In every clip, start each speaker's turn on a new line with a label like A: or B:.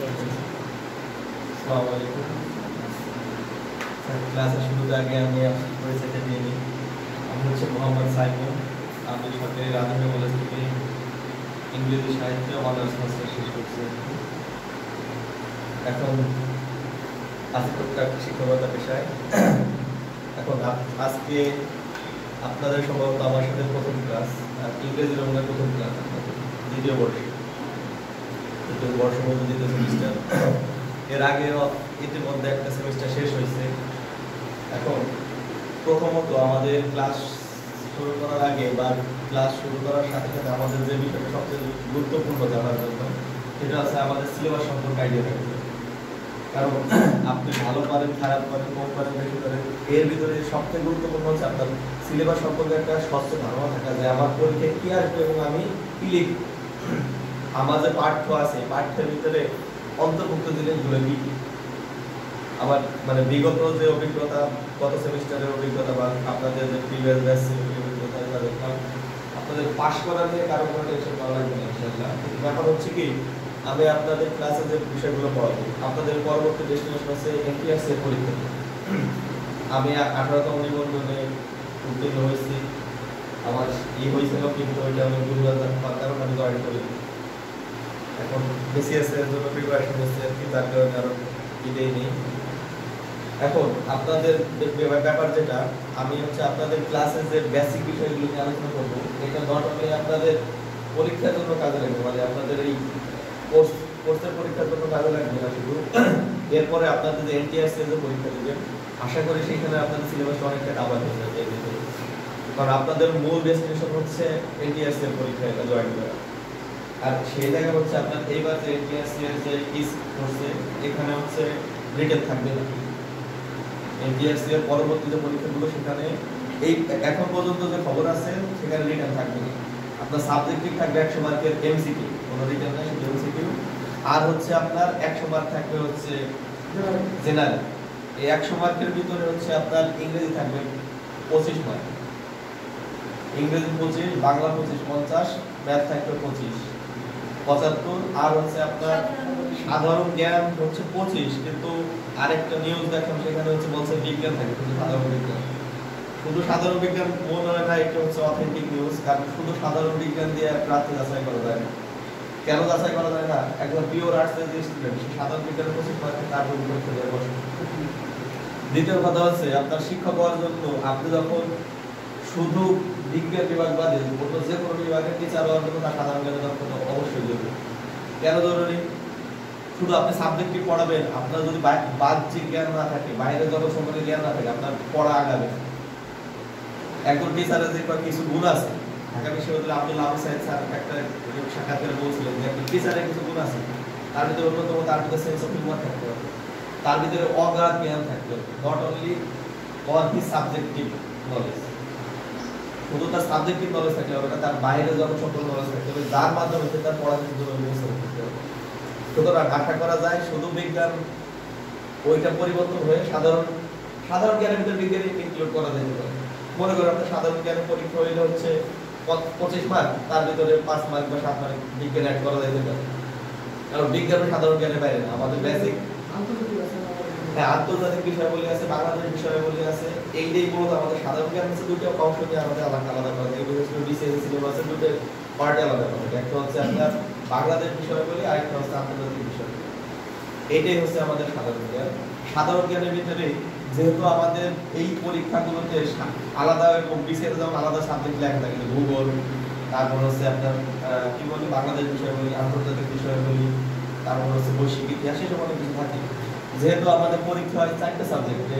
A: আসসালামু আলাইকুম। ক্লাসের শুরুতে আগে আমি আপনার পরিচয়টা দিয়ে নিই। আমি হচ্ছে মোহাম্মদ সাইমন। আমি সরকারি রাজধানী কলেজ থেকে ইংরেজি সাহিত্য অনার্স মাস্টার শেষ করছি। এখন আজকে শিক্ষকতা পেশায়। এখন আজকে আপনাদের সম্ভবত আমার সাথে প্রথম ক্লাস, আর ইংরেজির মনে প্রথম ক্লাস আপনাদের দ্বিতীয় বর্ষে, দ্বিতীয় বর্ষ মধ্যে দ্বিতীয় সেমিস্টার। এর আগে ইতিমধ্যে একটা সেমিস্টার শেষ হয়েছে। এখন প্রথমত আমাদের ক্লাস শুরু করার আগে বা ক্লাস শুরু করার সাথে সাথে আমাদের যে বিষয়টা সবচেয়ে গুরুত্বপূর্ণ জানার জন্য, সেটা হচ্ছে আমাদের সিলেবাস সম্পর্কে আইডিয়া থাকবে। কারণ আপনি ভালো পারেন, খারাপ পারেন, কম পারেন, বেশি পারেন, এর ভিতরে সবচেয়ে গুরুত্বপূর্ণ হচ্ছে আপনার সিলেবাস সম্পর্কে একটা স্বচ্ছ ধারণা থাকা, যে আমার পরীক্ষায় কি আসবে এবং আমি কি লিখব। আমার যে পাঠ্য আছে, পাঠ্যের ভিতরে অন্তর্ভুক্ত জিনিসগুলো কি কি, আমার মানে বিগত যে অভিজ্ঞতা, গত সেমিস্টারের অভিজ্ঞতা বা আপনাদের যে প্রিভিয়াস ব্যাচ অভিজ্ঞতা, দেখলাম আপনাদের পাস করা নিয়ে কারো কোনো টেনশন করা লাগবে না ইনশাআল্লাহ। কিন্তু ব্যাপার হচ্ছে কি, আমি আপনাদের ক্লাসে যে বিষয়গুলো পড়াবো, আপনাদের পরবর্তী ডেস্টিনেশন আছে এনটিআরস এর পরীক্ষা। আমি 18তম নিবন্ধনে উত্তীর্ণ হয়েছি। আমার হয়েছিল, কিন্তু ওইটা আমি 2005 কারণ আমি জয়েন করি। এখন বিসিএস এর জন্য প্রিপারেশন হচ্ছে আর কি, তার কারণে আরো ইডেই নেই। এখন আপনাদের ব্যাপার যেটা, আমি হচ্ছে আপনাদের ক্লাসের যে বেসিক বিষয়গুলো নিয়ে আলোচনা করবো, এটা নট অনলি আপনাদের পরীক্ষার জন্য কাজে লাগবে, মানে আপনাদের এই কোর্সের পরীক্ষার জন্য কাজে লাগবে না শুধু, এরপরে আপনাদের যে এনটিআরস এর যে পরীক্ষা দেবেন, আশা করি সেখানে আপনাদের সিলেবাস অনেকটা কাভার হয়ে যাবে। কারণ আপনাদের মূল ডেস্টিনেশন হচ্ছে এনটিআরস এর পরীক্ষায় জয়েন করা। আর সেই জায়গা হচ্ছে আপনার এইবার যে এনটিআরস এর যে ইস কোর্সে, এখানে হচ্ছে রিটেন থাকবে না। এনটিআরস এর পরবর্তী যে পরীক্ষাগুলো, সেখানে এই এখন পর্যন্ত যে খবর আছে সেখানে রিটেন থাকবে না। আপনার সাবজেক্টিভ থাকবে 100 মার্কের এমসিকিউ, কোনো রিটেন নাই, শুধু এমসিকিউ। আর হচ্ছে আপনার 100 মার্ক থাকবে হচ্ছে জেনারেল। এই 100 মার্কের ভিতরে হচ্ছে আপনার ইংরেজি থাকবে 25 মার্ক, ইংরেজি 25, বাংলা 25, 50, ম্যাথ থাকবে 25, 75। আর হচ্ছে আপনার সাধারণ জ্ঞান হচ্ছে 25, কিন্তু আরেকটা নিউজ দেখলাম সেখানে হচ্ছে বলছে বিজ্ঞান থাকে, শুধু সাধারণ বিজ্ঞান। শুধু সাধারণ বিজ্ঞান মনে হয় না এটা হচ্ছে অথেন্টিক নিউজ, কারণ শুধু সাধারণ বিজ্ঞান দিয়ে প্রার্থী যাচাই করা যায় না। কেন যাচাই করা যায় না? একজন পিওর আর্টসের যে স্টুডেন্ট, সে সাধারণ বিজ্ঞানের 25 মার্কে তার পরীক্ষা দেওয়া বসে। দ্বিতীয় কথা হচ্ছে, আপনার শিক্ষক হওয়ার জন্য আপনি যখন শুধু বিজ্ঞান বিভাগ বাদে অন্য যে কোনো বিভাগের টিচার হওয়ার জন্য তার সাধারণ জ্ঞানের দক্ষতা অবশ্যই জরুরি। কেন জরুরি? শুধু আপনি সাবজেক্টিভ পড়াবেন, আপনার যদি বাহ্যিক জ্ঞান না থাকে, বাইরে জগৎ সম্পর্কে জ্ঞান না থাকে, আপনার পড়া আগাবে। একজন টিচারের যে কিছু গুণ আছে, ঢাকা বিশ্ববিদ্যালয়ে আব্দুল আহমেদ সাহেব স্যার একটা সাক্ষাৎকারে বলছিলেন যে একটা টিচারের কিছু গুণ আছে, তার ভিতরে অন্যতম তার ভিতরে সেন্স অফ হিউমার থাকতে হবে, তার ভিতরে অগাধ জ্ঞান থাকতে হবে, not only for his subjective knowledge. শুধু তার সাবজেক্টিভ নলেজ থাকলে হবে না, তার বাইরে জগৎ সম্পর্কে নলেজ থাকতে হবে, যার মাধ্যমে সে তার পড়াশোনার জন্য ব্যবস্থা করতে হবে। সুতরাং আশা করা যায় শুধু বিজ্ঞান ওইটা পরিবর্তন হয়ে সাধারণ জ্ঞানের ভিতরে বিজ্ঞান ইনক্লুড করা যেতে পারে। মনে করেন আপনার সাধারণ জ্ঞানের পরীক্ষা হইলে হচ্ছে 25 মার্ক, তার ভিতরে 5 মার্ক বা 7 মার্ক বিজ্ঞান অ্যাড করা যেতে পারে। কারণ বিজ্ঞান সাধারণ জ্ঞানের বাইরে না, আমাদের বেসিক আন্তর্জাতিক বিষয়াবলী আছে, বাংলাদেশ বিষয়াবলী আছে, এইটাই মূলত আমাদের সাধারণ জ্ঞান হচ্ছে দুটো অংশ নিয়ে আমাদের আলাদা আলাদা করা যায়। বিসিএস সিলেবাসের দুটো পার্টে আলাদা করা যায়, একটা হচ্ছে আপনার বাংলাদেশ বিষয়াবলী, আরেকটা হচ্ছে আন্তর্জাতিক বিষয়াবলী। এইটাই হচ্ছে আমাদের সাধারণ জ্ঞান। সাধারণ জ্ঞানের ভিতরে যেহেতু আমাদের এই পরীক্ষাগুলোতে আলাদা এবং বিসিএস যেমন আলাদা সাবজেক্ট লেখা থাকে, ভূগোল, তারপর হচ্ছে আপনার কি বলি বাংলাদেশ বিষয়াবলী, আন্তর্জাতিক বিষয়াবলী, তারপর হচ্ছে বৈশ্বিক ইতিহাস, এসব অনেক কিছু থাকে। যেহেতু আমাদের পরীক্ষা হয় 4টে সাবজেক্টে,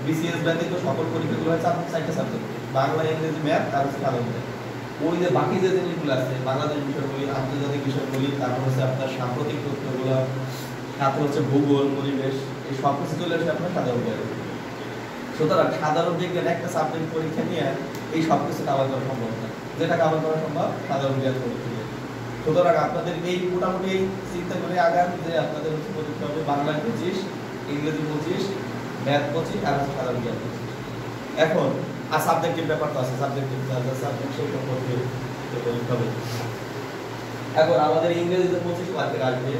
A: বিসিএস ব্যতীত সকল পরীক্ষাগুলো হয় 4টে সাবজেক্টে, বাংলা, ইংরেজি, ম্যাথ আর হচ্ছে সাধারণ জ্ঞান। ওই যে বাকি যে জিনিসগুলো আছে, বাংলাদেশ বিষয়গুলি, আন্তর্জাতিক বিষয়গুলি, তারপর হচ্ছে আপনার সাম্প্রতিক তথ্যগুলো, সাথে হচ্ছে ভূগোল, পরিবেশ, এই সব কিছু চলে আসে আপনার সাধারণ জ্ঞান। সুতরাং সাধারণ বিজ্ঞান একটা সাবজেক্ট পরীক্ষা নিয়ে এই সব কিছু কাভার করা সম্ভব না, যেটা কাভার করা সম্ভব সাধারণ জ্ঞান পরীক্ষা নিয়ে। সুতরাং আপনাদের এই মোটামুটি চিন্তা করে আগান যে আপনাদের হচ্ছে পরীক্ষা হবে বাংলা 25, ইংরেজি 25, ম্যাথ 25 আর হচ্ছে সাধারণ জ্ঞান 25। এখন আর সাবজেক্টিভ ব্যাপার তো আছে, সাবজেক্টিভ সাবজেক্ট সেই সম্পর্কে পরীক্ষা হবে। এখন আমাদের ইংরেজিতে 25 মার্কের আসবে,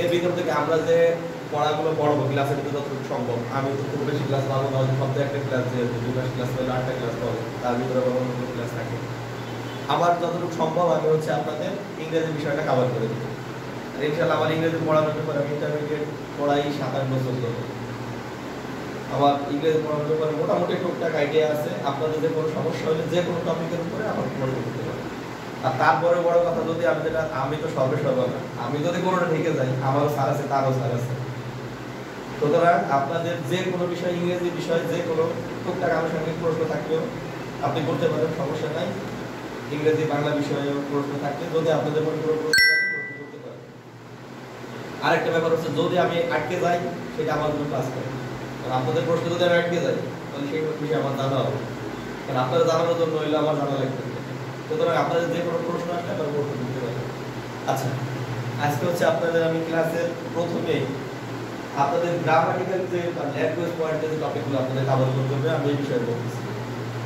A: এর ভিতর থেকে আমরা যে পড়াগুলো পড়বো ক্লাসের ভিতরে যতটুকু সম্ভব, আমি তো খুব বেশি ক্লাস পাবো না, সপ্তাহে একটা ক্লাস, যেহেতু 2 মাস ক্লাস করলে 8টা ক্লাস পাবো, তার ভিতরে আবার অন্য ক্লাস থাকে। আমার যতটুকু সম্ভব আমি হচ্ছে আপনাদের ইংরেজি বিষয়টা কভার করে দেবো। আর ইনশাআল্লাহ আমার ইংরেজি পড়ানোর ব্যাপারে আমি ইন্টারমিডিয়েট পড়াই 7-8 বছর ধরে। আমার ইংরেজি পড়ানোর ব্যাপারে মোটামুটি টুকটাক আইডিয়া আছে। আপনাদের যে কোনো সমস্যা হলে যে কোনো টপিকের উপরে আমার প্রশ্ন করতে পারেন। আর তারপরে বড় কথা, যদি আমি তো সর্বসর্বা না, আমি যদি কোনোটা ঠেকে যাই, আমারও স্যার আছে, তারও স্যার আছে। সুতরাং আপনাদের যে কোনো বিষয়, ইংরেজি বিষয় যে কোনো টুকটাক আনুষঙ্গিক প্রশ্ন থাকলেও আপনি করতে পারেন, সমস্যা নাই। ইংরেজি বাংলা বিষয়ে প্রশ্ন থাকলে যদি আপনাদের মনে কোনো প্রশ্ন থাকে, প্রশ্ন করতে পারেন। আরেকটা ব্যাপার হচ্ছে, যদি আমি আটকে যাই সেটা আমার জন্য ক্লাস করে, কারণ আপনাদের প্রশ্ন যদি আমি আটকে যাই তাহলে সেই বিষয়ে আমার জানা হবে, কারণ আপনারা জানানোর জন্য হইলে আমার জানা লাগবে। সুতরাং আপনাদের যে কোনো প্রশ্ন আসলে আপনারা প্রশ্ন করতে পারেন। আচ্ছা, আজকে হচ্ছে আপনাদের আমি ক্লাসের প্রথমেই আপনাদের গ্রামাটিক্যাল যে ল্যাঙ্গুয়েজ পয়েন্টের যে টপিকগুলো আপনাদের কভার করতে হবে, আমি এই বিষয়ে বলতেছি।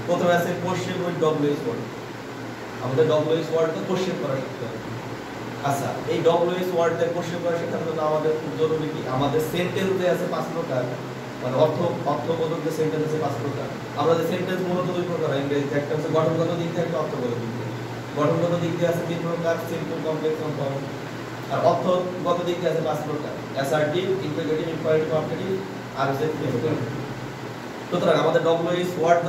A: প্রথমে আছে কোশ্চেন উইথ ডব্লিউএস ওয়ার্ড। আমাদের ডব্লিউএস ওয়ার্ডে কোশ্চেন করা শিখতে হবে। আচ্ছা, এই ডব্লিউএস ওয়ার্ডে কোশ্চেন করা শেখার জন্য আমাদের খুব জরুরি কি, আমাদের সেন্টেন্সে আছে 5 প্রকার, মানে অর্থবোধক যে সেন্টেন্স আছে 5 প্রকার। আমরা যে সেন্টেন্স মূলত 2 প্রকার, ইংরেজিতে একটা হচ্ছে গঠনগত দিক দিয়ে, একটা অর্থগত দিক দিয়ে। গঠনগত দিক দিয়ে আছে 3 প্রকার, সিম্পল, কমপ্লেক্স, কম্পাউন্ড। আর অর্থগত দিক দিয়ে আছে 5 প্রকার, অ্যাসার্টিভ, ইন্টিগ্রেটিভ, ইম্পারেটিভ, অবজেক্টিভ, আর হচ্ছে ক্লেমেটিভ। সুতরাং আমাদের ডব্লিউএস ওয়ার্ড,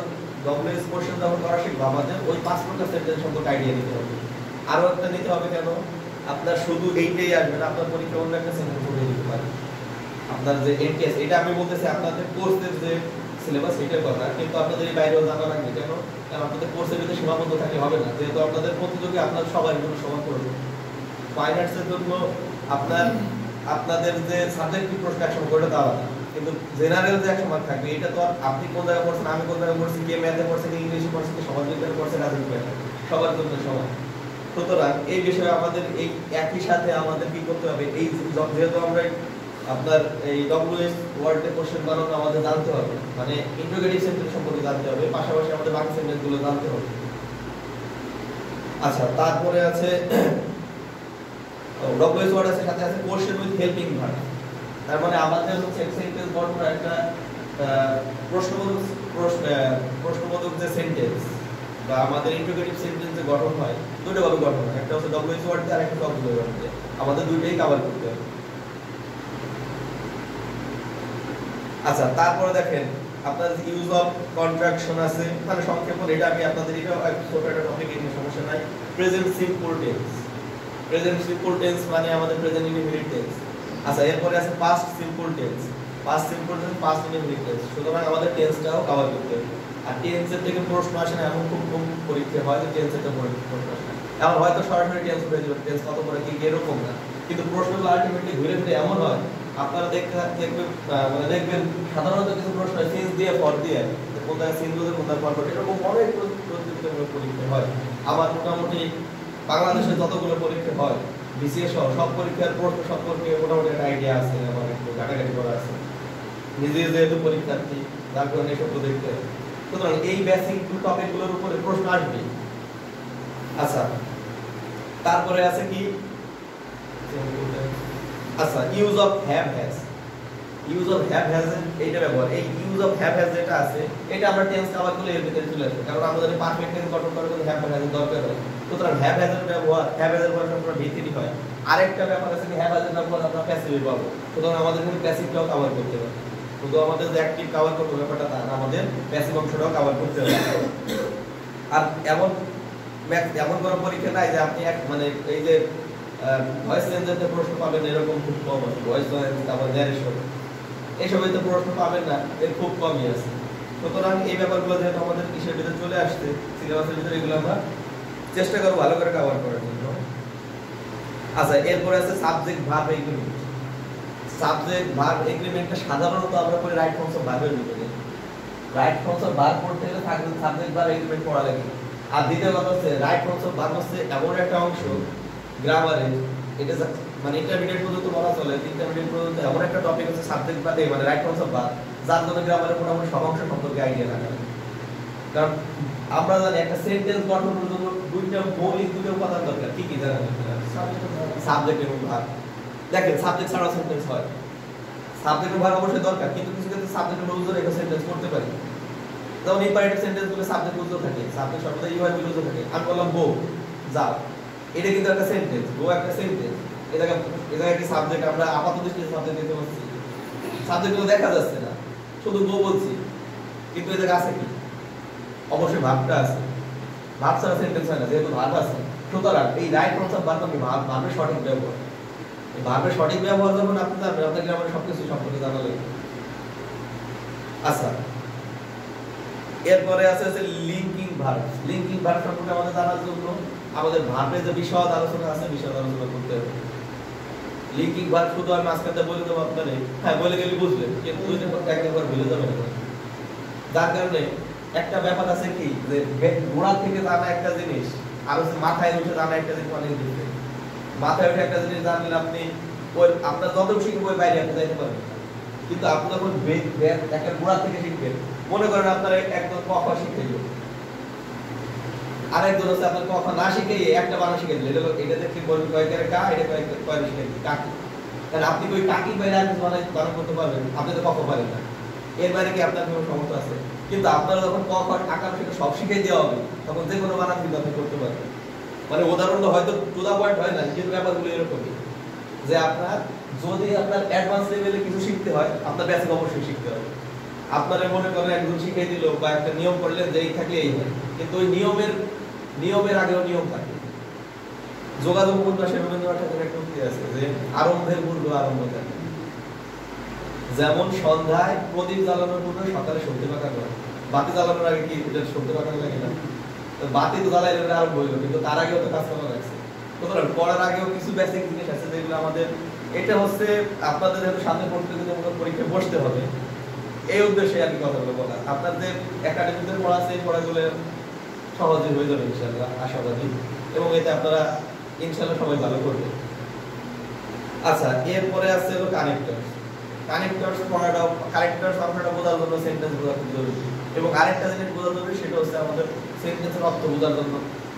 A: ডব্লিউএস কোশ্চেন যখন করা শিখবো, আমাদের ওই 5 প্রকার সেন্টেন্স সম্পর্কে আইডিয়া নিতে হবে। আরো একটা নিতে হবে, কেন আপনার শুধু এইটাই আসবে না, আপনার পরীক্ষা অন্য একটা সেন্টেন্স পড়ে দিতে পারে। আপনার যে এনটিএস, এটা আমি বলতেছি আপনাদের কোর্সের যে সিলেবাস এটার কথা, কিন্তু আপনাদের এই বাইরেও জানা লাগবে। কেন? কারণ আপনাদের কোর্সের ভিতরে সীমাবদ্ধ থাকলে হবে না, যেহেতু আপনাদের প্রতিযোগী আপনার সবার জন্য সমান করবে। ফাইন আর্টসের জন্য আপনাদের যে সাবজেক্টিভ প্রশ্ন 100 মার্ক ওটা দেওয়া না, কিন্তু জেনারেল যে 100 মার্ক থাকবে, এটা তো আপনি কোন জায়গায় পড়ছেন, আমি কোন জায়গায় পড়ছি, কে ম্যাথে পড়ছে, কে ইংলিশে পড়ছে, কে সমাজ বিজ্ঞানে পড়ছে, রাজনীতি পড়ছে, সবার জন্য সমান। সুতরাং এই বিষয়ে আমাদের এই একই সাথে আমাদের কি করতে হবে, এই যেহেতু আমরা আপনার এই ডব্লিউএস ওয়ার্ডে কোশ্চেন বানানো আমাদের জানতে হবে, মানে ইন্টিগ্রেটিভ সেন্টেন্স সম্পর্কে জানতে হবে, পাশাপাশি আমাদের বাকি সেন্টেন্সগুলো জানতে হবে। আচ্ছা, তারপরে আছে ডব্লিউএস ওয়ার্ড আছে, সাথে আছে কোশ্চেন উইথ হেল্পিং ভার্ব। তার মানে আমাদের হচ্ছে সেন্টেন্স গঠনের একটা প্রশ্নবোধক যে সেন্টেন্স বা আমাদের ইন্টিগ্রেটিভ সেন্টেন্স যে গঠন হয়, দুটো ভাবে গঠন হয়, একটা হচ্ছে ডব্লিউএস ওয়ার্ড দিয়ে আর একটা অক্সিলারি ওয়ার্ড দিয়ে। আমাদের দুইটাই কভার করতে হবে। আচ্ছা, তারপরে দেখেন আপনাদের ইউজ অফ কন্ট্রাকশন আছে, মানে সংক্ষেপণ, এটা আমি আপনাদের এটা ছোট একটা টপিক, এর সমস্যা নাই। Present simple tense, present simple tense মানে আমাদের প্রেজেন্ট ইনডিফিনিট টেন্স। আচ্ছা, এরপরে আছে past simple tense, past simple tense, past indefinite tense. সুতরাং আমাদের টেন্সটাও কভার করতে হবে। আর টেন্সের থেকে প্রশ্ন আসে না, এমন খুব কম পরীক্ষা হয় যে টেন্সের থেকে প্রশ্ন আসে না। এমন হয়তো সরাসরি টেন্স হয়ে যাবে, টেন্স কত করে কি এরকম না, কিন্তু প্রশ্নগুলো আলটিমেটলি ঘুরে ফিরে এমন হয়, আপনারা দেখবেন সাধারণত কিছু প্রশ্ন সিন্স দিয়ে ফর দিয়ে, কোনটা সিন্স দিয়ে কোনটা ফর দিয়ে, এরকম অনেক প্রতিযোগিতামূলক পরীক্ষা হয়। আমার মোটামুটি বাংলাদেশে যতগুলো পরীক্ষা হয়, বিসিএস সহ সব পরীক্ষার প্রশ্ন সম্পর্কে মোটামুটি একটা আইডিয়া আছে, আমার একটু ঘাটাঘাটি করা আছে, নিজে যেহেতু পরীক্ষার্থী, যার কারণে এসব দেখতে হয়। সুতরাং এই বেসিক টপিকগুলোর উপরে প্রশ্ন আসবে। আচ্ছা, তারপরে আছে কি, আচ্ছা, use of have has. Use of have has এইটা ব্যবহার, এই ইউজ অফ হ্যাভ হ্যাজ যেটা আছে, এটা আমরা টেন্স কভার করলে এর ভিতরে চলে আসবে, কারণ আমাদের পারফেক্ট টেন্স গঠন করার জন্য হ্যাভ হ্যাজ দরকার হয়। সুতরাং হ্যাভ হ্যাজ এর ব্যবহার, হ্যাভ হ্যাজ এর ব্যবহার আমরা ভিত্তি হয়। আরেকটা ব্যাপার আছে কি, হ্যাভ হ্যাজ এর ব্যবহার আমরা প্যাসিভে পাবো। সুতরাং আমাদের কিন্তু প্যাসিভটাও কভার করতে হবে, শুধু আমাদের যে অ্যাক্টিভ কভার করতে ব্যাপারটা তা না, আমাদের প্যাসিভ অংশটাও কভার করতে হবে। আর এমন কোনো পরীক্ষা নাই যে আপনি মানে এই যে ভয়েস চেঞ্জারতে প্রশ্ন পাবেন এরকম খুব কম আছে, ভয়েস চেঞ্জ, তারপর ন্যারেশন, এইসবে তো প্রশ্ন পাবেন না, এর খুব কমই আছে। সুতরাং এই ব্যাপারগুলো যেহেতু আমাদের কিসের ভিতরে চলে আসছে, সিলেবাসের ভিতরে, এগুলো আমরা চেষ্টা করব ভালো করে কভার করার জন্য। আচ্ছা, এরপরে আছে subject verb agreement. Subject verb এগ্রিমেন্টটা সাধারণত আমরা করি রাইট ফর্মস অফ ভার্বের ভিতরে। রাইট ফর্মস অফ ভার্ব পড়তে গেলে সাবজেক্ট ভার্ব এগ্রিমেন্ট পড়া লাগে। আর দ্বিতীয় কথা হচ্ছে রাইট ফর্মস অফ ভার্ব হচ্ছে এমন একটা অংশ গ্রামারে, এটা মানে ইন্টারমিডিয়েট পর্যন্ত বলা চলে, ইন্টারমিডিয়েট পর্যন্ত এমন একটা টপিক হচ্ছে সাবজেক্ট ভার্ব, মানে রাইট ফর্মস অফ ভার্ব, যার জন্য গ্রামারে মোটামুটি সব অংশ সম্পর্কে আইডিয়া থাকা লাগে। কারণ আমরা জানি একটা সেন্টেন্স গঠনের জন্য দুটো উপাদান দরকার, কি কি জানেন? সাবজেক্ট এবং ভার্ব। দেখেন সাবজেক্ট ছাড়া সেন্টেন্স হয়, সাবজেক্টের ভাগ অবশ্যই দরকার, কিন্তু কিছু ক্ষেত্রে সাবজেক্টের বুঝতে রেখে সেন্টেন্স করতে পারি। যেমন ইম্পারেটিভ সেন্টেন্স গুলো সাবজেক্ট বুঝতে থাকে, সাবজেক্ট সর্বদা ইউ হ্যাভ বুঝতে থাকে। আমি বললাম গো, যাও, এটা কিন্তু একটা সেন্টেন্স, গো একটা সেন্টেন্স। এটা কি সাবজেক্ট আমরা আপাতত দৃষ্টিতে সাবজেক্ট দিতে পারছি, সাবজেক্ট গুলো দেখা যাচ্ছে না, শুধু গো বলছি, কিন্তু এই জায়গায় আছে কি? অবশ্যই ভাবটা আছে, ভাব ছাড়া সেন্টেন্স হয় না, যেহেতু ভাব আছে। সুতরাং এই রাইট ফর্মস অফ ভার্ব কি ভাবের সঠিক ব্যবহার, এই ভাবের সঠিক ব্যবহার যখন আপনি জানবেন, আপনাকে আমার সবকিছু সম্পর্কে জানা লাগবে। আচ্ছা, এরপরে আছে লিঙ্কিং ভার্ব। লিঙ্কিং ভার্ব সম্পর্কে আমাদের জানার জন্য আমাদের ভার্বের যে বিশদ আলোচনা আছে, বিশদ আলোচনা করতে হবে। লিঙ্কিং ভার্ব শুধু আমি মাঝখানে বলে দেবো আপনাদের, হ্যাঁ বলে গেলে বুঝলেন, কিন্তু দুই দিন পর একবার ভুলে যাবেন। যার কারণে একটা ব্যাপার আছে কি, যে গোড়া থেকে জানা একটা জিনিস আর হচ্ছে মাথায় উঠে জানা একটা জিনিস অনেক ডিফারেন্ট। মাথায় উঠে একটা জিনিস জানলে আপনি ওই আপনার যত শিখবে ওই বাইরে আপনি যাইতে পারবেন, কিন্তু আপনি যখন একটা গোড়া থেকে শিখবেন, মনে করেন আপনার একদম ক খ শিখে গেল, আরেকজন হচ্ছে আপনার ক খ না শিখে একটা বানান শিখে দিল, এটা দেখে বলবেন কয়েকের কা, এটা কয়েক শিখে দিল কাকি। তাহলে আপনি ওই কাকি বাইরে আর কিছু বানান করতে পারবেন, আপনি তো ক খ পারেন না, এর বাইরে কি আপনার কোনো সমস্যা আছে? কিন্তু আপনারা যখন ক খ আকার থেকে সব শিখে দেওয়া হবে, তখন যে কোনো বানান কিন্তু আপনি করতে পারবেন। মানে উদাহরণটা হয়তো টু দা পয়েন্ট হয় না, কিন্তু ব্যাপারগুলো এরকমই যে আপনার যদি আপনার অ্যাডভান্স লেভেলে কিছু শিখতে হয়, আপনার বেসিক অবশ্যই শিখতে হবে। আপনারা মনে করেন একজন শিখিয়ে দিল বা একটা নিয়ম করলেন যে এই থাকলে এই হয়, কিন্তু ওই নিয়মের আগেও নিয়ম থাকে। যোগাযোগ উপন্যাসের রবীন্দ্রনাথ ঠাকুরের একটা উক্তি আছে যে আরম্ভের পূর্বে আরম্ভ থাকে। যেমন সন্ধ্যায় প্রদীপ জ্বালানোর পূর্বে সকালে সন্ধে পাকা করে, বাতি জ্বালানোর আগে কি এটা সন্ধে পাকা লাগে না? তো বাতি তো জ্বালাইলে আরম্ভ হইলো, কিন্তু তার আগেও তো কাজ করা লাগছে। সুতরাং পড়ার আগেও কিছু বেসিক জিনিস আছে যেগুলো আমাদের, এটা হচ্ছে আপনাদের যেহেতু সামনে প্রতিযোগিতামূলক পরীক্ষায় বসতে হবে, এই উদ্দেশ্যে আর কি কথাগুলো বলা। আপনার যে একাডেমিতে পড়া আছে, এই পড়াগুলো সহজে হয়ে যাবে ইনশাআল্লাহ, আশাবাদী, এবং এতে আপনারা ইনশাআল্লাহ সবাই ভালো করবে। আচ্ছা, এরপরে আছে হলো কানেক্টরস। কানেক্টরস পড়াটা, কানেক্টরস আপনারা বোঝার জন্য সেন্টেন্স বোঝা খুব জরুরি, এবং আরেকটা জিনিস বোঝা জরুরি, সেটা হচ্ছে আমাদের সেন্টেন্সের অর্থ বোঝার জন্য,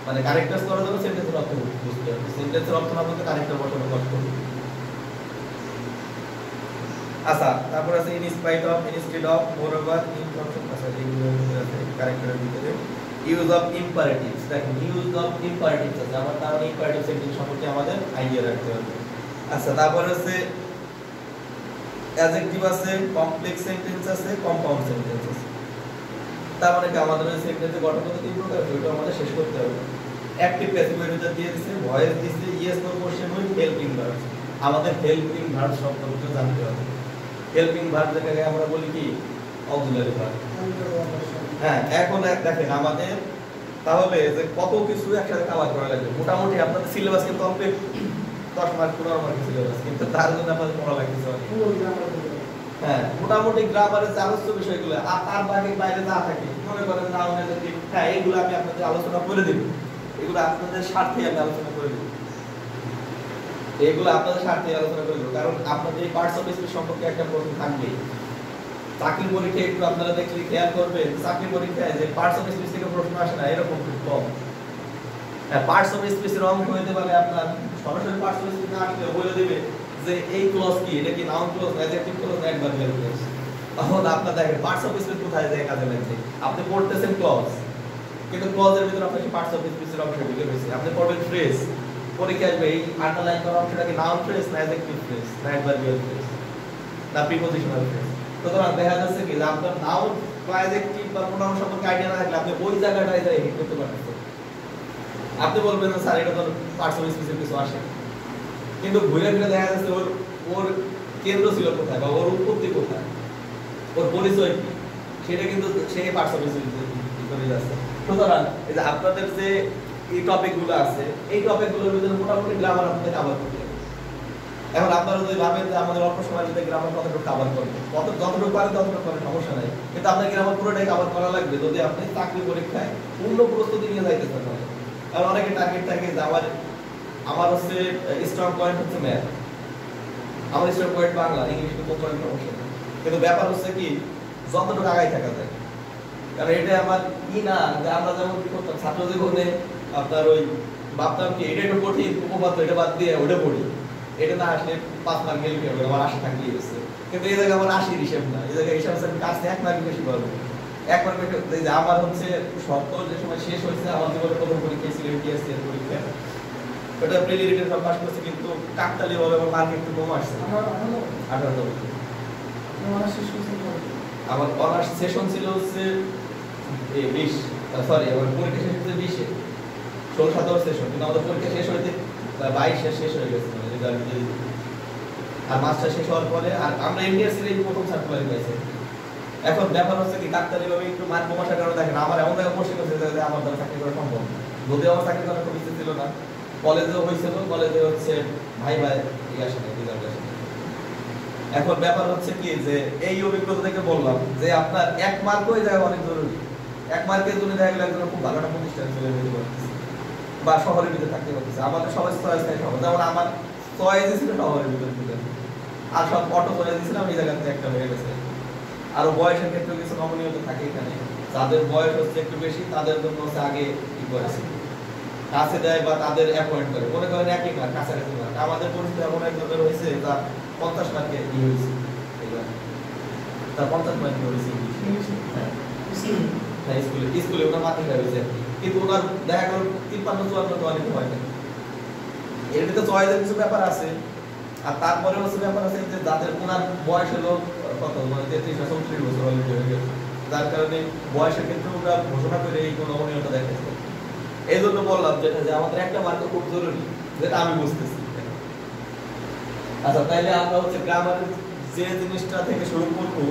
A: মানে কানেক্টরস করার জন্য সেন্টেন্সের অর্থ বুঝতে হবে। সেন্টেন্সের অর্থ না বলতে কানেক্টর বসানো কষ্ট। আচ্ছা, তারপর আছে in spite of, instead of, moreover, in function. আচ্ছা, এইগুলো আছে ক্যারেক্টারের ভিতরে। ইউজ অফ ইম্পারেটিভস, দেখেন ইউজ অফ ইম্পারেটিভস আছে, আমার তার ইম্পারেটিভ সেন্টেন্স সম্পর্কে আমাদের আইডিয়া রাখতে হবে। আচ্ছা, তারপর আছে অ্যাডজেক্টিভ আছে, কমপ্লেক্স সেন্টেন্স আছে, কম্পাউন্ড সেন্টেন্স আছে। তার মানে কি আমাদের ওই সেন্টেন্সের গঠন তিন প্রকার, ওটা আমাদের শেষ করতে হবে। অ্যাক্টিভ প্যাসিভ এর ভিতর দিয়ে দিয়েছে, ভয়েস দিয়েছে, yes no question with helping verbs. আমাদের হেল্পিং ভার্ব সম্পর্কে জানতে হবে। হেল্পিং ভার্ব যেটাকে আমরা বলি কি অক্সিলারি ভার্ব। হ্যাঁ, এখন দেখেন আমাদের তাহলে যে কত কিছু একসাথে কভার করা লাগবে। মোটামুটি আপনাদের সিলেবাস কিন্তু কমপ্লিট 10 মার্ক 15 মার্ক সিলেবাস, কিন্তু তার জন্য আপনাদের পড়া লাগতেছে অনেক। হ্যাঁ, মোটামুটি গ্রামারের যে আলোচ্য বিষয়গুলো আর তার বাইরে যা থাকে, মনে করেন না মনে যদি, হ্যাঁ এইগুলো আমি আপনাদের আলোচনা করে দেব, এগুলো আপনাদের স্বার্থে আমি আলোচনা করে দেব, এগুলো আপনাদের স্বার্থে আলোচনা করে দেব। কারণ আপনাদের এই পার্টস অফ স্পিচ সম্পর্কে একটা প্রশ্ন থাকবেই। চাকরি পরীক্ষায় একটু আপনারা দেখলে খেয়াল করবেন, চাকরি পরীক্ষায় যে পার্টস অফ স্পিচ থেকে প্রশ্ন আসে না, এরকম খুব কম। হ্যাঁ, পার্টস অফ স্পিচের অঙ্ক হইতে পারে আপনার সরাসরি পার্টস অফ স্পিচ না আসলে বলে দেবে যে এই ক্লজ কি, এটা কি noun clause, adjective clause, adverbial clause. তখন আপনার দেখেন পার্টস অফ স্পিচ কোথায় যায় কাজে লাগছে। আপনি পড়তেছেন ক্লজ, কিন্তু ক্লজের ভিতরে আপনার পার্টস অফ স্পিচের অংশ ঢুকে রয়েছে। আপনি পড়বেন ফ্রেজ, পরীক্ষা আসবে এই আন্ডারলাইন করা অংশটা কি নাউন ফ্রেজ না অ্যাডজেক্টিভ ফ্রেজ না অ্যাডভার্বিয়াল ফ্রেজ না প্রিপজিশনাল ফ্রেজ। সুতরাং দেখা যাচ্ছে কি যে আপনার নাউন বা অ্যাডজেক্টিভ বা প্রোনাউন সম্পর্কে আইডিয়া না থাকলে আপনি ওই জায়গাটায় যাই হিট করতে পারতেছেন। আপনি বলবেন না স্যার এটা তো পার্টস অফ স্পিচের কিছু আসে, কিন্তু ঘুরে ফিরে দেখা যাচ্ছে ওর কেন্দ্র ছিল কোথায় বা ওর উৎপত্তি কোথায়, ওর পরিচয় কি, সেটা কিন্তু সেই পার্টস অফ স্পিচ করে যাচ্ছে। সুতরাং এই যে আপনাদের যে এই টপিকগুলো আছে, এই টপিকগুলোর ভিতরে মোটামুটি গ্রামার আপনাদের কভার করতে হবে। এখন আপনারা যদি ভাবেন যে আমাদের অল্প সময়ের ভিতরে গ্রামার কতটুকু কভার করবে, যতটুকু পারে ততটুকু করে, সমস্যা নাই, কিন্তু আপনার গ্রামার পুরোটাই কভার করা লাগবে যদি আপনি চাকরি পরীক্ষায় পূর্ণ প্রস্তুতি নিয়ে যাইতে চান। কারণ অনেকে টার্গেট থাকে যে আমার হচ্ছে স্ট্রং পয়েন্ট হচ্ছে ম্যাথ, আমার স্ট্রং পয়েন্ট বাংলা, ইংলিশ কিন্তু পয়েন্ট সমস্যা নেই, কিন্তু ব্যাপার হচ্ছে কি যতটুকু আগাই থাকা যায়। কারণ এটা আমার কি না যে আমরা যেমন কি করতাম ছাত্র জীবনে আপনার ওই ভাবতাম কি এটা একটু কঠিন উপপাদ্য, এটা বাদ দিয়ে ওটা পড়ি, এটা না আসলে 5 মার্ক গেলে কি হবে, আমার আশা থাকলেই হচ্ছে। কিন্তু এই জায়গায় আমার 80 হিসাব না, এই জায়গায় হিসাব আছে আমি কাছে 1 মার্ক বেশি পাবো। 1 মার্ক বেশি যে আমার হচ্ছে শর্ত যে সময় শেষ হয়েছে আমার জীবনের প্রথম পরীক্ষা ছিল টিএসসি এর পরীক্ষা, ওটা প্রিলি রিটেন সব পাস করছে, কিন্তু কাকতালি ভাবে আমার মার্ক একটু কম আসছে 18 আমার অনার্স সেশন ছিল হচ্ছে 20, সরি আমার পরীক্ষা শেষ হচ্ছে 20 এ 16-17 সেশন, কিন্তু আমাদের পরীক্ষা শেষ হইতে 22 শেষ হয়ে গেছে রেজাল্ট দিয়ে। আর মাস্টার শেষ হওয়ার পরে আর আমরা এনডিএসসি এর প্রথম সার্কুলার পাইছি। এখন ব্যাপার হচ্ছে কি কাকতালি ভাবে একটু মার্ক কম আসার কারণে দেখেন আমার এমন জায়গায় বসে গেছে যে আমার দ্বারা চাকরি করা সম্ভব না। যদি আমার চাকরি করার কোনো ইচ্ছে ছিল না, কলেজেও হয়েছিল, কলেজে হচ্ছে ভাই আসে না, রেজাল্ট আসে না। এখন ব্যাপার হচ্ছে কি যে এই অভিজ্ঞতা থেকে বললাম যে আপনার 1 মার্ক ওই জায়গায় অনেক জরুরি। 1 মার্কের জন্য দেখা গেল একজন খুব ভালো একটা প্রতিষ্ঠান চলে যেতে পারতেছে বা শহরের ভিতরে থাকতে পারতেছে। আমাদের সবাই চয়েস নাই শহর, যেমন আমার চয়েস ছিল শহরের ভিতরে, আর সব অটো চয়েস ছিলাম এই জায়গাতে একটা হয়ে গেছে। আরো বয়সের ক্ষেত্রে কিছু নমনীয়তা থাকে এখানে, যাদের বয়স হচ্ছে একটু বেশি তাদের জন্য হচ্ছে আগে কি করেছে কাছে দেয় বা তাদের অ্যাপয়েন্ট করে, মনে করেন একই মার্ক কাছাকাছি মার্ক। আমাদের পরিস্থিতি এমন একজনের হয়েছে তা 50 মার্কে কি হয়েছে, তা 50 মার্কে হয়েছে হ্যাঁ স্কুলে ওনার মাধ্যমিক হয়েছে, কিন্তু ওনার দেখা গেল 53-54 তো অনেক হয় না। এর ভিতরে চয়েসের কিছু ব্যাপার আছে। আর তারপরে হচ্ছে ব্যাপার আছে যে যাদের ওনার বয়স হলো কত, মানে 33-34 বছর হয়ে গেছে, যার কারণে বয়সের ক্ষেত্রে ওরা ঘোষণা করে এই কোনো নমনীয়তা দেখাচ্ছে। এই জন্য বললাম যেটা যে আমাদের একটা মার্ক খুব জরুরি, যেটা আমি বুঝতেছি। আচ্ছা তাইলে আমরা হচ্ছে গ্রামারের যে জিনিসটা থেকে শুরু করবো,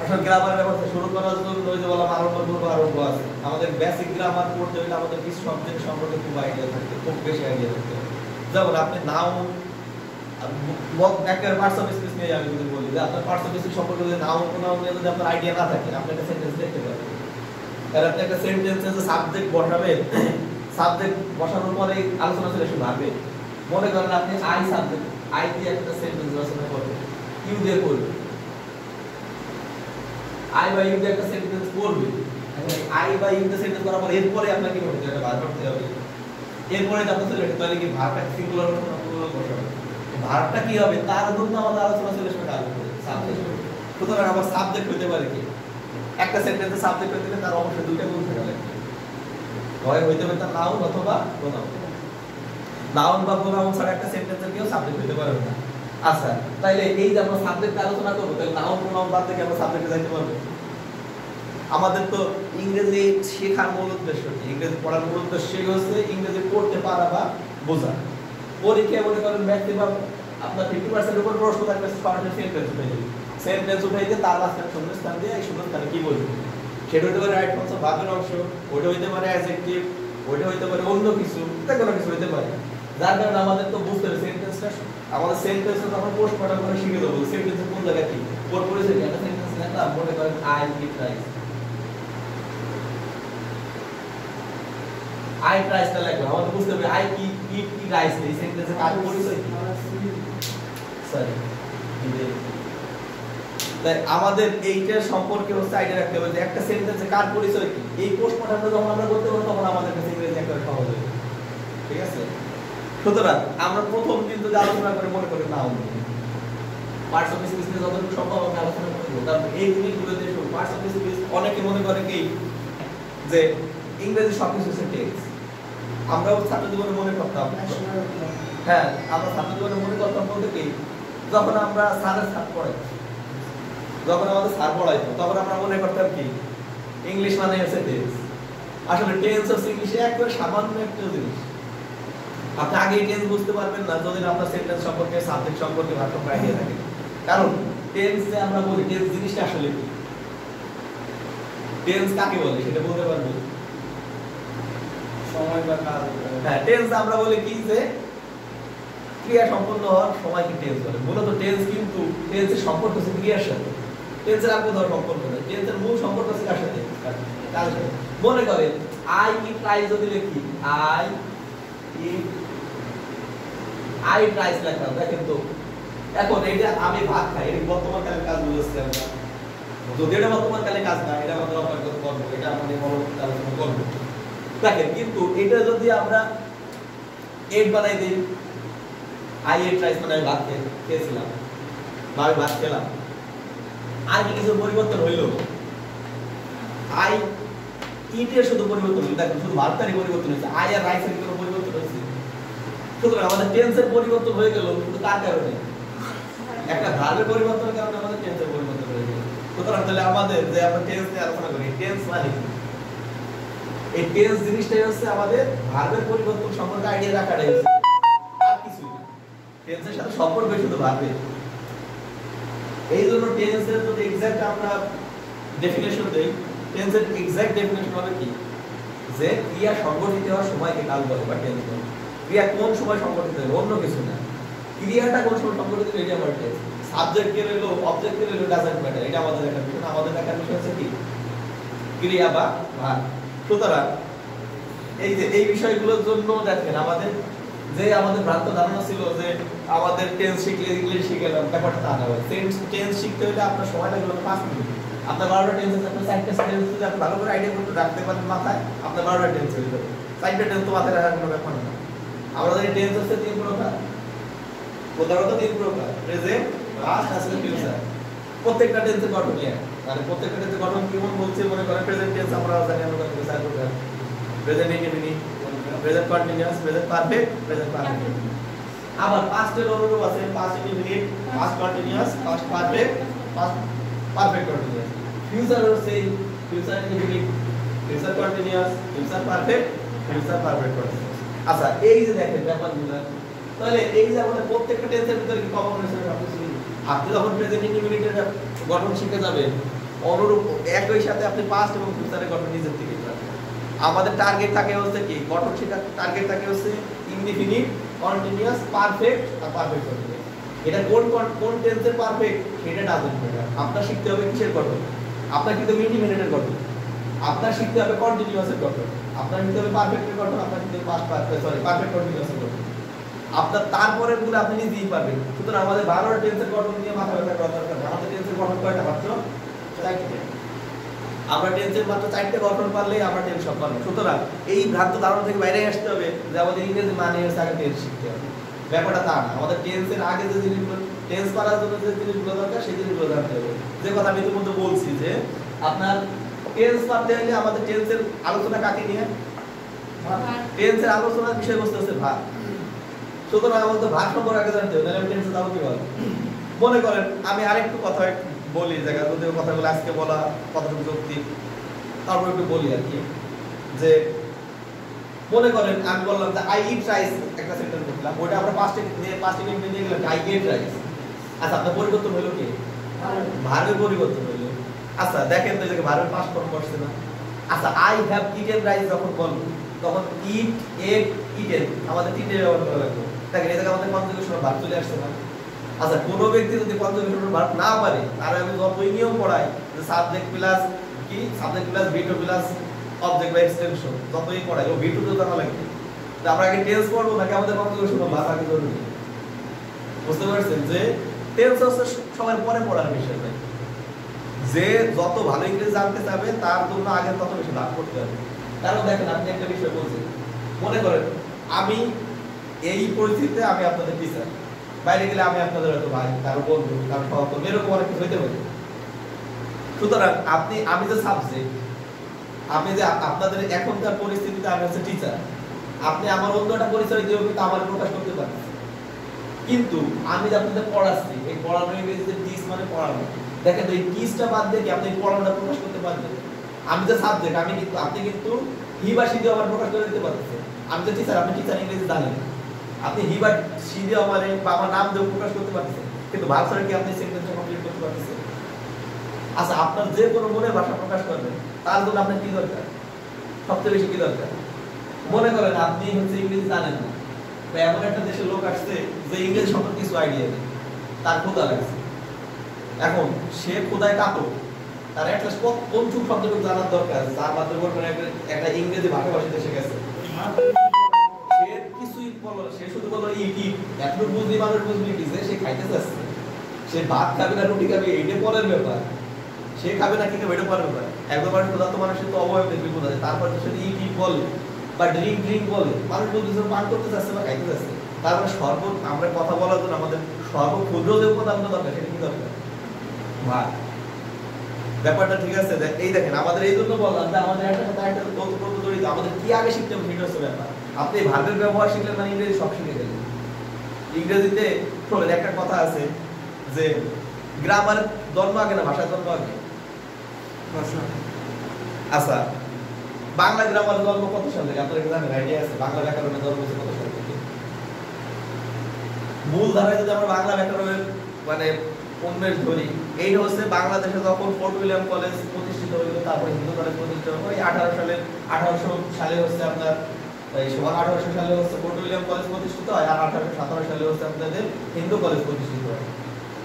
A: আসলে গ্রামারের ব্যাপারটা শুরু করার জন্য ওই যে বললাম আরম্ভ আছে। আমাদের বেসিক গ্রামার পড়তে হলে আমাদের কিছু শব্দের সম্পর্কে খুব আইডিয়া থাকতে, খুব বেশি আইডিয়া থাকতে। যেমন আপনি নাউন একটা পার্টস অফ স্পিচ নিয়ে আমি যদি বলি যে আপনার পার্টস অফ স্পিচ সম্পর্কে যদি নাউন নিয়ে যদি আপনার আইডিয়া না থাকে আপনি একটা সেন্টেন্স লিখতে পারবেন। কারণ আপনি একটা সেন্টেন্সে যে সাবজেক্ট বসাবেন, সাবজেক্ট বসানোর পরে আলোচনা চলে শুরু হবে। মনে করেন আপনি আই দিয়ে একটা সেন্টেন্স রচনা করবেন, ইউ দিয়ে করবেন, আই বা ইউ দিয়ে একটা সেন্টেন্স করবেন। আই বা ইউ দিয়ে সেন্টেন্স করার পর এরপরে আপনাকে কি করতে হবে, ভার্ব করতে হবে। এরপরে আপনি চলে তাহলে কি ভার্বটা সিঙ্গুলার না প্লুরাল বসাবেন, ভার্বটা কি হবে তার জন্য আমাদের আলোচনা চলে আসবে কার উপরে, সাবজেক্ট। সুতরাং আবার সাবজেক্ট হতে পারে কি, একটা সেন্টেন্সে সাবজেক্ট হতে গেলে তার অবশ্যই দুইটা গুণ থাকা লাগবে, হয় হইতে হবে তার নাউন অথবা প্রোনাউন। নাউন বা প্রোনাউন ছাড়া একটা সেন্টেন্সের কেউ সাবজেক্ট হতে পারবে না। আচ্ছা তাইলে এই যে আমরা সাবজেক্ট আলোচনা করব, তাহলে নাউন প্রোনাউন বাদ থেকে আমরা সাবজেক্টে যাইতে পারবো। আমাদের তো ইংরেজি শেখার মূল উদ্দেশ্য কি, ইংরেজি পড়ার মূল উদ্দেশ্যই হচ্ছে ইংরেজি পড়তে পারা বা বোঝা। পরীক্ষায় মনে করেন ম্যাক্সিমাম আপনার 50% উপর প্রশ্ন থাকবে সরাসরি সেন্টেন্স উঠে যাবে, সেন্টেন্স উঠাইতে তার মাঝখানে শূন্যস্থান দিয়ে এই শূন্যস্থানে কি বলবো, সেটা হতে পারে রাইট অংশ, ভার্বের অংশ, ওটা হইতে পারে অ্যাডজেক্টিভ, ওটা হইতে পারে অন্য কিছু, এটা কোনো কিছু হইতে পারে। যার কারণে আমাদের তো বুঝতে হবে সেন্টেন্সটা, আমাদের সেন্টেন্সটা আমরা পোস্টমর্টম করে শিখে দেবো সেন্টেন্সের কোন জায়গায় কি ওর পরিচয়। একটা সেন্টেন্স লিখলাম, মনে করেন আই ইট রাইস, আই রাইসটা লিখলাম, আমাদের বুঝতে হবে আই কি ইট কি রাইস, এই সেন্টেন্সের কার পরিচয় কি, সরি তাই আমাদের এইটার সম্পর্কে হচ্ছে আইডিয়া রাখতে হবে যে একটা সেন্টেন্সে কার পরিচয় কি। এই পোস্টমর্টমটা যখন আমরা করতে পারবো তখন আমাদের কাছে ইংরেজি একটা সহজ হবে, ঠিক আছে। সুতরাং আমরা প্রথম কিন্তু যে আলোচনা করে মনে করি নাউন, পার্টস অফ স্পিচ নিয়ে যতটুকু সম্ভব আমরা আলোচনা করব। তারপর এই জিনিসগুলো দিয়ে শুরু। পার্টস অফ স্পিচ অনেকে মনে করে কি যে ইংরেজি সবকিছু হচ্ছে টেক্সট। আমরাও ছাত্র জীবনে মনে করতাম, হ্যাঁ আমরা ছাত্র জীবনে মনে করতাম বলতে কি যখন আমরা স্যারের ছাত্র পড়াই, যখন আমাদের স্যার পড়াইতো তখন আমরা মনে করতাম কি ইংলিশ মানে হচ্ছে টেন্স। আসলে টেন্স হচ্ছে ইংলিশে একবারে সামান্য একটা জিনিস। আপনি আগে টেন্স বুঝতে পারবেন না যদি আপনার সেন্টেন্স সম্পর্কে সাবজেক্ট সম্পর্কে ভালো আইডিয়া থাকে। কারণ টেন্স যে আমরা বলি টেন্স জিনিসটা আসলে কি, টেন্স কাকে বলে সেটা বলতে পারবেন, সময় বা কাজ। হ্যাঁ টেন্স আমরা বলি কি যে ক্রিয়া সম্পন্ন হওয়ার সময়কে টেন্স বলে। মূলত টেন্স কিন্তু টেন্সের সম্পর্ক হচ্ছে ক্রিয়ার সাথে, টেন্সের আর কোনো সম্পর্ক নেই। টেন্সের মূল সম্পর্ক হচ্ছে কার সাথে, কার সাথে। মনে করেন আই ইট রাইস যদি লিখি, আই রাইস লেখা, দেখেন তো এখন এইটা আমি ভাত খাই, এটা বর্তমান কালের কাজ বুঝছি আমরা। যদি এটা বর্তমান কালে কাজ না, এটা আমাদের অপরগত করব, এটা আমাদের পরবর্তী আলোচনা করব। দেখেন কিন্তু এটা যদি আমরা এড বানাই দিই, আই এট রাইস মানে আমি ভাত খেয়েছিলাম বা আমি ভাত খেলাম। আর কি কিছু পরিবর্তন হইল? আই ইটের শুধু পরিবর্তন হইল, দেখুন শুধু ভাতটারই পরিবর্তন হয়েছে, আই আর রাইসের কোনো পরিবর্তন হয়েছে? সুতরাং আমাদের টেন্সের পরিবর্তন হয়ে গেল কিন্তু কার কারণে? একটা ভার্বের পরিবর্তনের কারণে আমাদের টেন্সের পরিবর্তন হয়ে গেল। সুতরাং তাহলে আমাদের যে আমরা টেন্স নিয়ে আলোচনা করি, টেন্স মানে কি? এই টেন্স জিনিসটাই হচ্ছে আমাদের ভার্বের পরিবর্তন সম্পর্কে আইডিয়া রাখাটাই হচ্ছে, আর কিছুই না। টেন্সের সাথে সম্পর্ক শুধু ভার্বের। এই জন্য টেন্সের যদি এক্সাক্ট আমরা ডেফিনেশন দেই, টেন্সের এক্সাক্ট ডেফিনেশন হবে কি? যে ক্রিয়া সংঘটিত হওয়ার সময়কে কাল বলে বা টেন্স বলে। ক্রিয়া কোন সময় সংঘটিত হবে, অন্য কিছু না। ক্রিয়াটা কোন সময় সংঘটিত হবে এটা আমার টেন্স। সাবজেক্ট কে রইলো, অবজেক্ট কে রইলো, ডাজন্ট ম্যাটার। এটা আমাদের দেখার বিষয় না। আমাদের দেখার বিষয় হচ্ছে কি? ক্রিয়া বা ভার্ব। সুতরাং এই যে এই বিষয়গুলোর জন্য দেখেন আমাদের যে আমাদের ভ্রান্ত ধারণা ছিল যে আমাদের টেন্স শিখলে ইংলিশ শিখে গেলাম, ব্যাপারটা তা না। টেন্স শিখতে হলে আপনার সময় লাগবে 5 মিনিট। আপনার 12টা টেন্স আছে, আপনার 4টা টেন্স যদি আপনি ভালো করে আইডিয়া করতে রাখতে পারেন মাথায়, আপনার 12টা টেন্স হয়ে যাবে। 4টা টেন্স তো মাথায় রাখার কোনো ব্যাপার না। আমাদের টেন্স হচ্ছে 3 প্রকার, প্রধানত 3 প্রকার: প্রেজেন্ট, পাস্ট, আসলে ফিউচার। প্রত্যেকটা টেন্সের গঠন কি? মানে প্রত্যেকটা টেন্সের গঠন কেমন বলছে মনে করেন, প্রেজেন্ট টেন্স আমরা জানি আমরা কত 4 প্রকার: present indefinite, present continuous, present perfect, present perfect. আবার পাস্টের অনুরূপ আছে past indefinite, past continuous, past perfect, past perfect continuous. Future হচ্ছে future indefinite, future continuous, future perfect, future perfect continuous. আচ্ছা এই যে দেখেন ব্যাপারগুলো, তাহলে এই যে আমাদের প্রত্যেকটা টেন্সের ভিতরে কি কমন রয়েছে? আপনি যখন প্রেজেন্ট ইনডিফিনিটের গঠন শিখে যাবেন, অনুরূপ একই সাথে আপনি পাস্ট এবং ফিউচারের গঠন নিজের থেকে শিখবেন। আমাদের টার্গেট থাকে হচ্ছে কি? গঠন শেখার টার্গেট থাকে হচ্ছে ইনডিফিনিট, কন্টিনিউয়াস, পারফেক্ট আর পারফেক্ট কন্টিনিউয়াস। এটা কোন টেন্সের পারফেক্ট সেটা ডাজন্ট ম্যাটার। আপনার শিখতে হবে কিসের গঠন? আপনার শিখতে হবে ইনডিফিনিটের গঠন, আপনার শিখতে হবে কন্টিনিউয়াসের গঠন, আপনার শিখতে হবে পারফেক্টের গঠন, আপনার শিখতে হবে পারফেক্ট কন্টিনিউয়াসের গঠন। আপনার তারপরে গুলো আপনি নিজেই পারবেন। সুতরাং আমাদের 12টা টেন্সের গঠন নিয়ে মাথা ব্যথা করা দরকার নেই। আমাদের টেন্সের গঠন কয়টা? মাত্র 4টা। আমরা টেন্সের মাত্র 4টা গঠন পারলেই আমরা টেন্স সব পারবো। সুতরাং এই ভ্রান্ত ধারণা থেকে বাইরে আসতে হবে যে আমাদের ইংরেজি মানে এর আগে টেন্স শিখতে হবে। ব্যাপারটা তা না। আমাদের টেন্সের আগে যে জিনিসগুলো, টেন্স পারার জন্য যে জিনিসগুলো দরকার সেই জিনিসগুলো জানতে হবে। যে কথা আমি ইতিমধ্যে বলছি যে আপনার টেন্স পারতে হলে আমাদের টেন্সের আলোচনা কাকে নিয়ে? টেন্সের আলোচনার বিষয়বস্তু হচ্ছে ভার্ব। সুতরাং আমাদের ভার্ব সম্পর্কে আগে জানতে হবে, নাহলে টেন্সে যাবো কিভাবে? মনে করেন আমি আরেকটু কথা বলি, জায়গা যদি কথাগুলো আজকে বলা কতটুকু যৌক্তিক তারপর একটু বলি আর কি। যে মনে করেন আমি বললাম যে আই ইট রাইস, একটা সেন্টেন্স বললাম, ওটা আমরা পাস্ট টেন্সে নিয়ে গেলাম আই গেট রাইস। আচ্ছা আপনার পরিবর্তন হলো কি? ভার্বের পরিবর্তন হলো। আচ্ছা দেখেন তো এই জায়গায় ভার্বের পাস্ট ফর্ম করছে না? আচ্ছা আই হ্যাভ ইটেন রাইস যখন বলবো তখন ইট, এট, ইটেন আমাদের তিনটে ব্যবহার করা লাগবে। দেখেন এই জায়গায় আমাদের কনজুগেশন ভার্ব চলে আসছে না? আচ্ছা কোনো ব্যক্তি যদি কনজুগেশন ভার্ব না পারে, তাহলে আমি যতই নিয়ম পড়াই যে সাবজেক্ট প্লাস কি, সাবজেক্ট প্লাস ভিটো প্লাস অবজেক্ট বা এক্সটেনশন যতই পড়াই, ও ভিটো তো জানা লাগবে। তো আমরা আগে টেন্স পড়বো নাকি আমাদের কনজুগেশন ভার্ব আগে জরুরি? বুঝতে পারছেন যে টেন্স হচ্ছে সবার পরে পড়ার বিষয় নয়। যে যত ভালো ইংরেজি জানতে চাবে তার জন্য আগে তত বেশি লাভ করতে হবে। কারণ দেখেন আপনি একটা বিষয় বলছেন, মনে করেন আমি এই পরিস্থিতিতে আমি আপনাদের টিচার, বাইরে গেলে আমি আপনাদের হয়তো ভাই, কারো বন্ধু, কারো সহকর্মী, এরকম অনেক কিছু হইতে পারে। সুতরাং আমি যে সাবজেক্ট, আপনি যে আপনাদের এখনকার পরিস্থিতিতে আমি হচ্ছে টিচার, আপনি আমার অন্য একটা পরিচয় দিয়ে কিন্তু আমার প্রকাশ করতে পারেন। কিন্তু আমি যে আপনাদের পড়াচ্ছি, এই পড়ানো ইংরেজিতে টিচ মানে পড়ানো। দেখেন এই টিচটা বাদ দিয়ে কি আপনি পড়ানোটা প্রকাশ করতে পারবেন? আমি যে সাবজেক্ট, আমি কিন্তু আপনি কিন্তু হি বা সি দিয়ে আমার প্রকাশ করে দিতে পারতেছেন। আমি যে টিচার, আপনি টিচার ইংরেজি জানেন, আপনি হি বা সি দিয়ে আমারে বা আমার নাম দিয়ে প্রকাশ করতে পারতেছেন, কিন্তু ভার্ব ছাড়া কি আপনি সেন্টেন্সটা কমপ্লিট করতে পারতেছেন? আচ্ছা আপনার যে কোনো মনের ভাষা প্রকাশ করবেন, তার জন্য আপনার কি দরকার? সবচেয়ে বেশি কি দরকার? মনে করেন আপনি হচ্ছে ইংরেজি জানেন না, বা এমন একটা দেশের লোক আসছে যে ইংরেজি সম্পর্কে কিছু আইডিয়া নেই, তার ক্ষুধা লাগছে। এখন সে ক্ষুধায় কাতর, তার একটা কোন চুপ শব্দটুকু জানার দরকার, যার মাধ্যমে একটা ইংরেজি ভাষাভাষী দেশে গেছে। সে কিছুই বলল না, সে শুধু বলল ইট ইট। এতটুকু বুঝলি মানুষ বুঝলি কি যে সে খাইতে চাচ্ছে। সে ভাত খাবে না রুটি খাবে এইটা পরের ব্যাপার, সে খাবে না কি খাবে এটা পরের ব্যাপার। একবার ক্ষুধার্ত মানুষের তো অবয়ব দেখবি বোঝা যায়। তারপর সে ইট ইট বলে বা ড্রিঙ্ক ড্রিঙ্ক বলে, মানুষ বলতে পান করতে চাচ্ছে বা খাইতে চাচ্ছে। তার মানে আমরা কথা বলার জন্য আমাদের সর্বক্ষুদ্র যে উপাদানটা দরকার সেটা কি দরকার? ভাগ। ব্যাপারটা ঠিক আছে? এই দেখেন আমাদের এই জন্য বললাম যে আমাদের একটা সাথে একটা ওতপ্রোত জড়িত, আমাদের কি আগে শিখতে হবে সেটা হচ্ছে ব্যাপার। আপনি ভার্বের ব্যবহার শিখলেন মানে ইংরেজি সব শিখে গেলেন। ইংরেজিতে শোনেন একটা কথা আছে যে গ্রামার জন্ম আগে না ভাষার জন্ম আগে? আচ্ছা, বাংলা গ্রামার জন্ম কত সাল থেকে আপনাদের জানেন? আইডিয়া আছে? বাংলা ব্যাকরণের জন্ম হচ্ছে কত সাল থেকে? মূল ধারায় যদি আমরা বাংলা ব্যাকরণের মানে উন্মেষ ধরি, এই হচ্ছে বাংলাদেশে যখন ফোর্ট উইলিয়াম কলেজ প্রতিষ্ঠিত হইল, তারপরে হিন্দু কলেজ প্রতিষ্ঠিত হলো ওই 1800 সালে হচ্ছে আপনার এই সময় 1800 সালে হচ্ছে ফোর্ট উইলিয়াম কলেজ প্রতিষ্ঠিত হয়, আর 1817 সালে হচ্ছে আপনাদের হিন্দু কলেজ প্রতিষ্ঠিত হয়।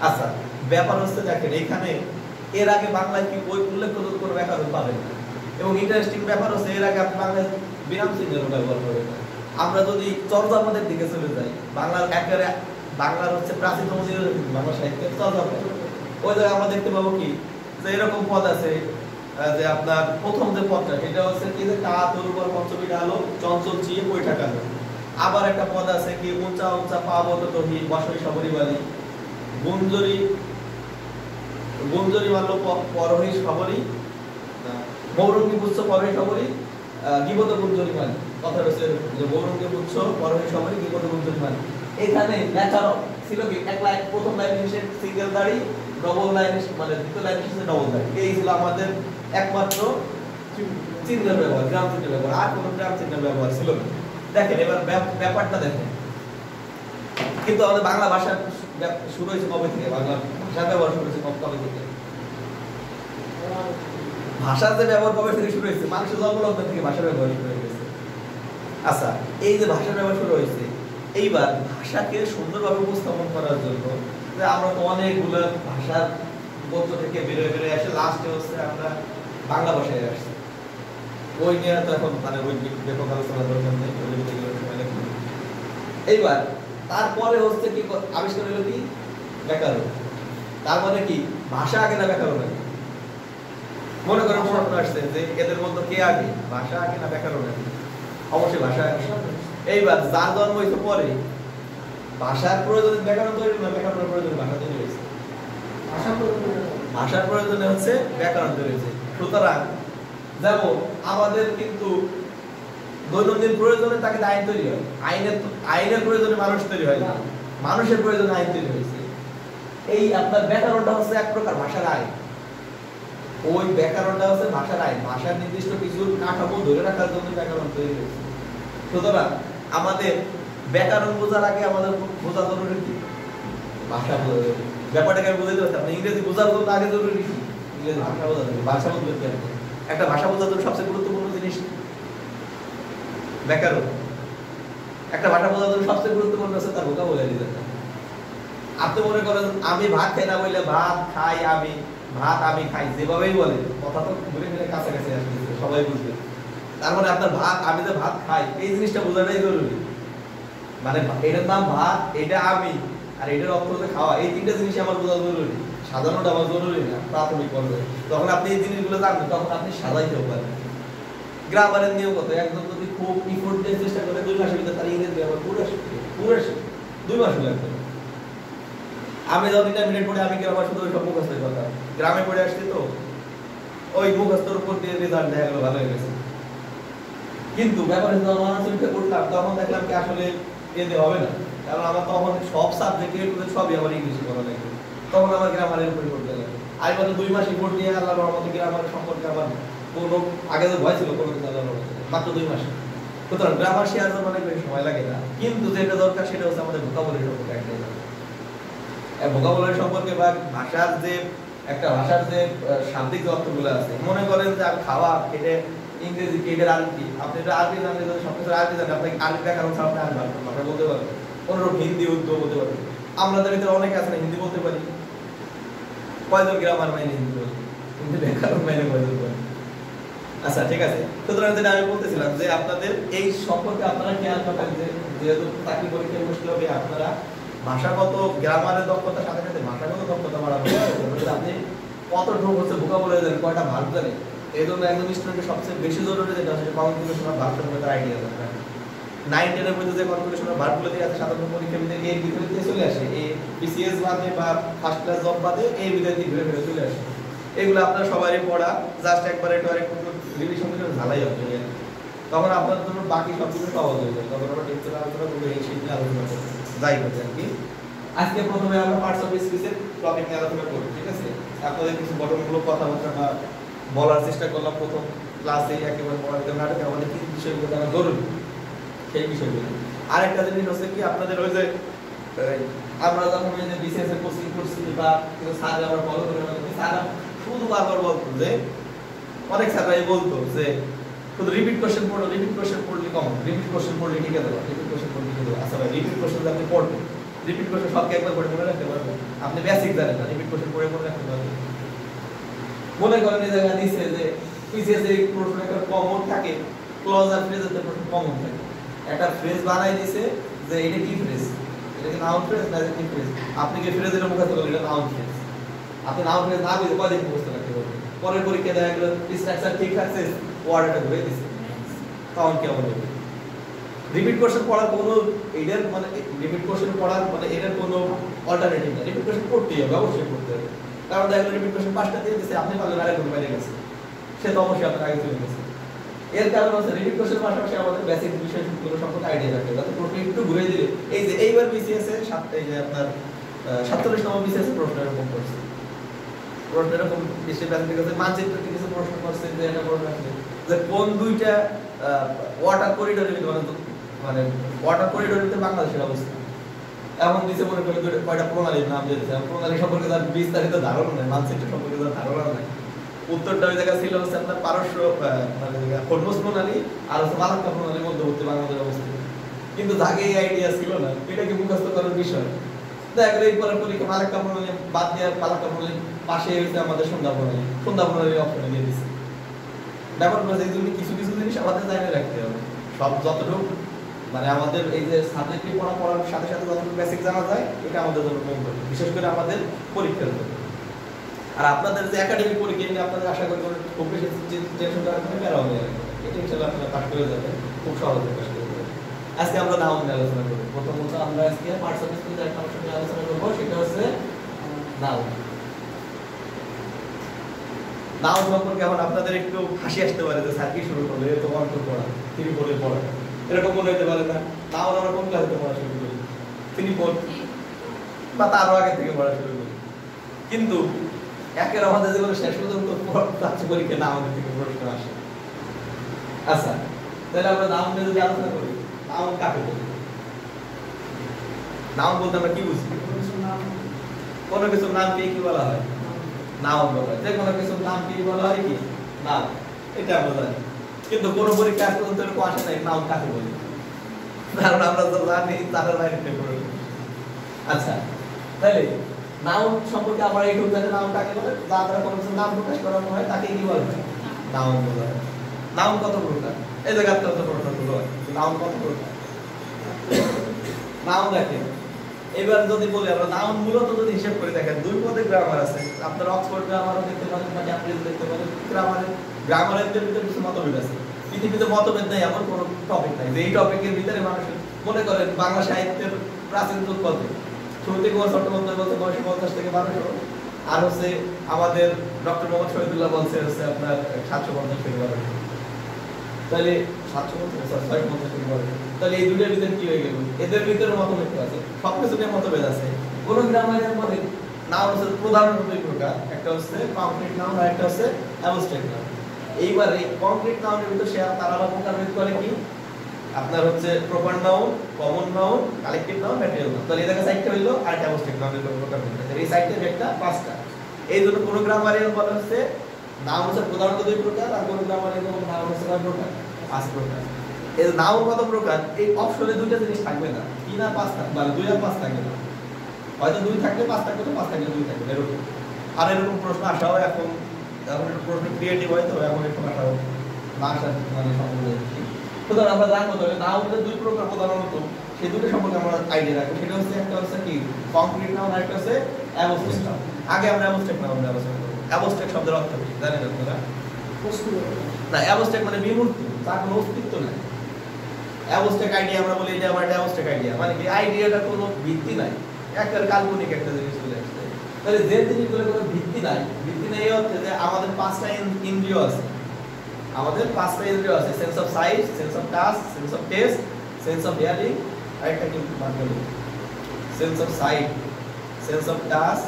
A: আচ্ছা, ব্যাপার হচ্ছে দেখেন এখানে এর আগে বাংলায় কি ওই উল্লেখযোগ্য কোনো ব্যাকরণ পাবেন না, এবং ইন্টারেস্টিং ব্যাপার হচ্ছে এর আগে আপনি বাংলায় বিরাম চিহ্নের ব্যবহার করেন না। আমরা যদি চর্যাপদের দিকে চলে যাই, বাংলার একেবারে বাংলার হচ্ছে প্রাচীনতম বাংলা সাহিত্যের চর্যাপদ, ওই জায়গায় আমরা দেখতে পাবো কি যে এরকম পদ আছে যে আপনার প্রথম যে পদটা সেটা হচ্ছে কি যে কা তোর উপর পঞ্চমীটা আলো চঞ্চল চিয়ে বৈঠা কালো। আবার একটা পদ আছে কি উঞ্চা উঞ্চা পাবত তহি বসই সবরি বালি গুঞ্জরি গুঞ্জরি মাল্য পরহি সবরি মৌরঙ্গী পুচ্ছ পরহি সবরি গিবত গুঞ্জরি মালি। কথা হচ্ছে যে মৌরঙ্গী পুচ্ছ পরহি সবরি গিবত গুঞ্জরি মালি। এখানে লেখার ছিল কি এক লাইন, প্রথম লাইন এসে সিঙ্গেল দাড়ি, ডবল লাইন মানে দ্বিতীয় লাইন এসে ডবল দাড়ি। এই ছিল আমাদের একমাত্র চিহ্নের ব্যবহার, গ্রাম চিহ্নের ব্যবহার, আর কোনো গ্রাম চিহ্নের ব্যবহার ছিল না। দেখেন এবার ব্যাপারটা দেখেন, কিন্তু আমাদের বাংলা ভাষা শুরু হয়েছে কবে থেকে? বাংলা ভাষার ব্যবহার শুরু হয়েছে কবে থেকে? ভাষার যে ব্যবহার কবে থেকে শুরু হয়েছে? মানুষের জন্মলগ্ন থেকে ভাষার ব্যবহার শুরু হয়ে গেছে। আচ্ছা, এই যে ভাষার ব্যবহার শুরু হয়েছে, এইবার ভাষাকে সুন্দরভাবে উপস্থাপন করার জন্য যে আমরা তো অনেকগুলো ভাষার গোত্র থেকে বেরোয় বেরোয় আসে লাস্টে হচ্ছে আমরা বাংলা ভাষায় আসছি। ওই নিয়ে তো এখন মানে ওই ব্যাপক আলোচনা দরকার নেই। এইবার তারপরে হচ্ছে কি আবিষ্কার হলো কি ব্যাকরণ। তারপরে কি ভাষা আগে না ব্যাকরণ আগে? মনে করেন প্রশ্ন আসছে যে এদের মধ্যে কে আগে, ভাষা আগে না ব্যাকরণ আগে? অবশ্যই ভাষা আগে। এইবার যার জন্ম হয়েছে পরে ভাষার প্রয়োজনে ব্যাকরণ তৈরি না ব্যাকরণের প্রয়োজনে ভাষা তৈরি হয়েছে? ভাষার প্রয়োজনে হচ্ছে ব্যাকরণ তৈরি হয়েছে। সুতরাং যেমন আমাদের কিন্তু দৈনন্দিন প্রয়োজনে তাকে আইন তৈরি হয়, আইনের প্রয়োজনে মানুষ তৈরি হয় না, মানুষের প্রয়োজনে আইন তৈরি হয়েছে। এই আপনার ব্যাকরণটা হচ্ছে এক প্রকার ভাষার আইন। ওই ব্যাকরণটা হচ্ছে ভাষার আইন, ভাষার নির্দিষ্ট কিছু কাঠামো ধরে রাখার জন্য ব্যাকরণ তৈরি হয়েছে। সুতরাং আমাদের ব্যাকরণ বোঝার আগে আমাদের বোঝা জরুরি কি? ভাষা বোঝা জরুরি। ব্যাপারটাকে আমি বুঝাইতে পারছি, আপনি ইংরেজি বোঝার জন্য আগে জরুরি কি? ইংরেজি ভাষা বোঝা জরুরি। ভাষা বলতে কি একটা ভাষা বোঝার জন্য সবচেয়ে গুরুত্বপূর্ণ জিনিস ব্যাকরণ। একটা ভাষা বোঝার জন্য সবচেয়ে গুরুত্বপূর্ণ হচ্ছে তার ভোকাবুলারি। আপনি মনে করেন আমি ভাত খাই না বললে ভাত খাই আমি, ভাত আমি খাই যেভাবেই বলে কথা তো ঘুরে ফিরে কাছাকাছি আসতেছে, সবাই বুঝবে। তার মানে আপনার ভাত, আমি যে ভাত খাই এই জিনিসটা বোঝাটাই জরুরি। মানে এটার নাম ভাত, এটা আমি, আর এটার অর্থ হচ্ছে খাওয়া। এই তিনটা জিনিস আমার বোঝা জরুরি। সাধারণত আমার জরুরি না প্রাথমিক পর্যায়ে। যখন আপনি এই জিনিসগুলো জানবেন তখন আপনি সাজাইতেও পারেন। গ্রামারের নিয়ম কত, একজন যদি খুব ইফোর্ট দিয়ে চেষ্টা করে 2 মাসের ভিতরে তার ইংরেজি গ্রামার পুরো 2 মাস লাগবে। আমি যখন ইন্টারমিডিয়েট পড়ে আমি গ্রামার শুধু ওই সব মুখস্থের কথা, গ্রামে পড়ে আসছি তো ওই মুখস্থের উপর দিয়ে রেজাল্ট দেখা গেলো ভালো হয়ে গেছে। কিন্তু ব্যাপারে যখন অনার্সে পড়লাম তখন দেখলাম কি আসলে এতে হবে না, কারণ আমার তখন সব সাবজেক্টের সবই আমার ইংলিশে পড়া লাগবে। তখন আমার গ্রামারের উপর পড়তে লাগবে। আমি মানে 2 মাস ইফোর্ট দিয়ে আল্লাহর রহমতে গ্রামার সম্পর্কে আমার কোনো আগে তো ভয় ছিল কোনো কিছু আল্লাহর রহমতে, মাত্র 2 মাস। সুতরাং গ্রামার শেয়ার জন্য অনেক বেশি সময় লাগে না, কিন্তু যেটা দরকার সেটা হচ্ছে আমাদের ভোকাবুলারি সম্পর্কে একটা ভোকাবুলারি সম্পর্কে বা ভাষার যে একটা ভাষার যে শাব্দিক অর্থগুলো আছে। মনে করেন যে খাওয়া এটা ইংরেজি কি, এটা আরবি, আপনি এটা আরবি জানলে যদি সবকিছু আরবি জানেন আপনি আরবি ব্যাকরণ ছাড়া আপনি আরবি ভাষা বলতে পারবেন, কোনোরকম হিন্দি উর্দু বলতে পারবেন। আমাদের ভিতরে অনেকে আছে না হিন্দি বলতে পারি, কয়জন গ্রামার মাইনে হিন্দি বলি, কিন্তু ব্যাকরণ মাইনে কয়জন বলি? আচ্ছা ঠিক আছে। সুতরাং যেটা আমি বলতেছিলাম যে আপনাদের এই সম্পর্কে আপনারা খেয়াল রাখবেন যে যেহেতু চাকরি পরীক্ষায় বসতে হবে, আপনারা ভাষাগত গ্রামারের দক্ষতার সাথে সাথে ভাষাগত দক্ষতা বাড়াবেন। আপনি কতটুকু হচ্ছে ভোকাবুলারি জানেন, কয়টা ভার্ব জানেন। এই জন্য একজন স্টুডেন্টের সবচেয়ে বেশি জরুরি যেটা হচ্ছে কমিউনিকেশন ভার্ব সম্পর্কে আইডিয়া দরকার। 9 10 এর মধ্যে যে কনফিগারেশনের ভার্বগুলো দিয়ে আছে সাধারণ পরীক্ষার ভিতরে এই ভিতরে দিয়ে চলে আসে, এই বিসিএস বাদে বা ফার্স্ট ক্লাস জব বাদে এই ভিতরে দিয়ে ঘুরে ঘুরে চলে আসে। এগুলো আপনারা সবারই পড়া, জাস্ট একবার একটু আরেকটু রিভিশন করে ঝালাই হবে, তখন আপনার জন্য বাকি সব কিছু সহজ হয়ে যায়। তখন আমরা টেক্সটের আলোচনা করবো, এই শীট নিয়ে আলোচনা করবো, যাই হোক আর কি। আজকে প্রথমে আমরা পার্টস অফ স্পিচের টপিক নিয়ে আলোচনা করব, ঠিক আছে? আপনাদের কিছু গঠনমূলক কথাবার্তা বা বলার চেষ্টা করলাম প্রথম ক্লাসে, একেবারে পড়াতে নাটকে আমাদের কি বিষয়গুলো জানা জরুরি সেই বিষয়গুলো। আরেকটা জিনিস হচ্ছে কি, আপনাদের ওই যে আমরা যখন ওই যে বিসিএস এর কোচিং করছি বা স্যার আমরা ফলো করে স্যার শুধু বারবার বলতো যে, অনেক স্যাররাই বলতো যে শুধু রিপিট কোশ্চেন পড়ো, রিপিট কোশ্চেন পড়লে কম, রিপিট কোশ্চেন পড়লে ঠিক আছে, রিপিট কোশ্চেন পড়লে ঠিক আছে। আচ্ছা ভাই, রিপিট কোশ্চেন আপনি পড়বেন, রিপিট কোশ্চেন সবকে একবার পড়ে মনে রাখতে পারবেন? আপনি বেসিক জানেন না, রিপিট কোশ্চেন পড়ে মনে রাখতে পারবেন? মনে করেন এই জায়গা দিছে যে পিসিএস এর প্রশ্ন একটা কমন থাকে, ক্লজ আর ফ্রেজের প্রশ্ন কমন থাকে। একটা ফ্রেজ বানাই দিছে যে এটা কি ফ্রেজ, এটা কি নাউন ফ্রেজ না কি ফ্রেজ? আপনি কি ফ্রেজের মুখস্থ করলেন এটা নাউন ফ্রেজ, আপনি নাউন ফ্রেজ না বুঝে কয়দিন মুখস্থ রাখতে পারবেন? পরের পরীক্ষায় দেখা গেল স্ট্রাকচার ঠিক থাকছে, ওয়ার্ডটা ঘুরে দিছে, তখন কেমন হবে? রিপিট কোশ্চেন পড়ার কোনো এটার মানে রিপিট কোশ্চেন পড়ার মানে এটার কোনো অল্টারনেটিভ না, রিপিট কোশ্চেন পড়তেই হবে, অবশ্যই পড়তে হবে। কারণ দেখা গেল রিপিট কোশ্চেন 5টা দিয়ে দিছে, আপনি পারলেন আরেকজন বাইরে গেছে, সে তো অবশ্যই আপনার আগে চলে গেছে। এর কারণ হচ্ছে রিপিট কোশ্চেনের পাশাপাশি আমাদের বেসিক বিষয়গুলো সম্পর্কে আইডিয়া রাখতে হবে, যাতে প্রশ্ন একটু ঘুরে দিলে এই যে এইবার বিসিএস এর এই যে আপনার 47তম বিসিএস এর প্রশ্ন এরকম করছে, প্রশ্ন এরকম বিশ্বের বেসিক আছে, মানচিত্র থেকে কিছু প্রশ্ন করছে যে এটা প্রশ্ন আছে যে কোন দুইটা ওয়াটার করিডোরের মানে ওয়াটার করিডোরের ভিতরে বাংলাদেশের অবস্থা এমন দিছে, মনে করে কয়টা প্রণালীর নাম দিয়েছে, প্রণালী সম্পর্কে তার বিস্তারিত ধারণা নেই, মানচিত্র সম্পর্কে তার ধারণা নেই। উত্তরটা ওই জায়গা ছিল হচ্ছে আপনার পারস্য মানে হরমুজ প্রণালী আর হচ্ছে মালাক্কা প্রণালীর মধ্যবর্তী বাংলাদেশের অবস্থা, কিন্তু যাকে এই আইডিয়া ছিল না, এটা কি মুখস্থ করার বিষয়? দেখা গেল এই পরের পরীক্ষা মালাক্কা প্রণালী বাদ দিয়ে মালাক্কা প্রণালী পাশে হচ্ছে আমাদের সন্ধ্যা প্রণালীর অপশনে দিয়ে দিচ্ছে। ব্যাপার হচ্ছে এই কিছু কিছু জিনিস আমাদের জানিয়ে রাখতে হবে, সব যতটুকু মানে আমাদের এই যে সাবজেক্টিভ পড়ার সাথে সাথে যতটুকু বেসিক জানা যায় এটা আমাদের জন্য ইম্পর্টেন্ট, বিশেষ করে আমাদের পরীক্ষার জন্য। আর আপনাদের যে একাডেমিক পরীক্ষা নিয়ে আপনাদের আশা করি খুব বেশি টেনশন করার কোনো প্যারা হবে না, এটা ইনশাআল্লাহ আপনারা পাস করে যাবেন, খুব সহজে পাস করে যাবেন। আজকে আমরা নাউন নিয়ে আলোচনা করব। প্রথমত আমরা আজকে পার্টস অফ স্পিচ একটা অংশ নিয়ে আলোচনা করব, সেটা হচ্ছে নাউন। নাউন সম্পর্কে এখন আপনাদের একটু হাসি আসতে পারে যে স্যার কি শুরু করলো, এ তো অঙ্ক পড়া, তিনি বলে পড়া, এরকম মনে হতে পারে না? নাউন আমরা কোন ক্লাসে পড়া শুরু করি? তিনি বল বা তারও আগে থেকে পড়া শুরু করি, কিন্তু একের আমাদের যেগুলো শেষ পর্যন্ত পরীক্ষা না আমাদের থেকে প্রশ্ন আসে। আচ্ছা, তাহলে আমরা নাউন নিয়ে যদি আলোচনা করি, নাউন কাকে বলি? নাউন বলতে আমরা কি বুঝি? কোনো কিছুর নামকে কি বলা হয়? নাউন বলা হয়। যে কোনো কিছুর নাম কি বলা হয়? কি নাম, এটা আমরা জানি, কিন্তু কোনো পরীক্ষা আজ পর্যন্ত এরকম আসে নাই নাউন কাকে বলি, কারণ আমরা তো জানি তাদের বাইরে থেকে। আচ্ছা, তাহলে নাউন সম্পর্কে আমরা এইটুকু জানি, নাউন কাকে বলে? যার দ্বারা কোনো কিছুর নাম প্রকাশ করানো হয় তাকে কি বলা হয়? নাউন বলা হয়। নাউন কত প্রকার? এই জায়গায় তো প্রশ্নগুলো হয়, নাউন কত প্রকার? নাউন দেখেন, এবার যদি বলি আমরা নাউন মূলত যদি হিসাব করে দেখেন, দুই পদে গ্রামার আছে, আপনার অক্সফোর্ড গ্রামারও দেখতে পারেন বা ক্যামব্রিজ দেখতে পারেন। গ্রামারের ভিতরে কিছু মতভেদ আছে, পৃথিবীতে মতভেদ নাই এমন কোনো টপিক নাই যে এই টপিকের ভিতরে মানুষের, মনে করেন বাংলা সাহিত্যের প্রাচীন যুগ কত, শুরুতে কুমার চট্টোপাধ্যায় বলছে 950 থেকে 1200, আর হচ্ছে আমাদের ডক্টর মোহাম্মদ শহীদুল্লাহ বলছে হচ্ছে আপনার 750 থেকে 1200, তাহলে 750 থেকে 1200, তাহলে এই দুটোর ভিতরে কি হয়ে গেল? এদের ভিতরে মতভেদ আছে, সবকিছু নিয়ে মতভেদ আছে। কোন গ্রামারের মধ্যে নাউন হচ্ছে প্রধানত দুই প্রকার, একটা হচ্ছে কংক্রিট নাউন আর একটা হচ্ছে অ্যাবস্ট্রাক্ট নাউন। এইবার এই কংক্রিট নাউনের ভিতরে তারা প্রকারভেদ করে কি, আপনার হচ্ছে proper noun, common noun, collective noun, material noun. তাহলে এই জায়গায় সাইডটা হইলো আর অ্যাবস্ট্রাক্ট নাউনের প্রকারভেদ। এই সাইডের একটা পাঁচটা। এই জন্য কোন গ্রামারিয়ান বলা হচ্ছে নাউন হচ্ছে প্রধানত দুই প্রকার, আর কোন গ্রামারিয়ান নাউন হচ্ছে কয় প্রকার? 5 প্রকার। এই নাউন কত প্রকার? এই অপশনে দুইটা জিনিস থাকবে না, 3 আর 5 থাকবে, মানে 2 আর 5 থাকবে না, হয়তো 2 থাকলে 5 থাকবে, তো 5 থাকলে 2 থাকবে, এরকম। আর এরকম প্রশ্ন আসাও এখন একটু প্রশ্ন ক্রিয়েটিভ হয়, তো এখন একটু আসাও না আসা মানে সম্ভব। সুতরাং আমরা জানবো তবে নাউনের দুই প্রকার প্রধানত, সেই দুটো সম্পর্কে আমরা আইডিয়া রাখবো। সেটা হচ্ছে একটা হচ্ছে কি কংক্রিট নাউন, আর একটা হচ্ছে অ্যাবস্ট্রাক্ট নাউন। আগে আমরা অ্যাবস্ট্রাক্ট নাউন নিয়ে আলোচনা করব। অ্যাবস্ট্রাক্ট শব্দের অর্থ কি জানেন আপনারা? না, অ্যাবস্ট্রাক্ট মানে বিমূর্ত, তার কোনো অস্তিত্ব নাই। অ্যাবস্ট্রাক্ট আইডিয়া আমরা বলি এটা আমার অ্যাবস্ট্রাক্ট আইডিয়া, মানে কি আইডিয়াটা কোনো ভিত্তি নাই, একটা কাল্পনিক একটা জিনিস চলে আসছে। তাহলে যে জিনিসগুলো কোনো ভিত্তি নাই এই অর্থে যে আমাদের পাঁচটা ইন্দ্রিয় আছে, আমাদের পাঁচটা ইন্দ্রিয় আছে, sense of sight, sense of touch, sense of test, sense of hearing, আরেকটা কি মাধ্যমে sense of sight, sense of touch,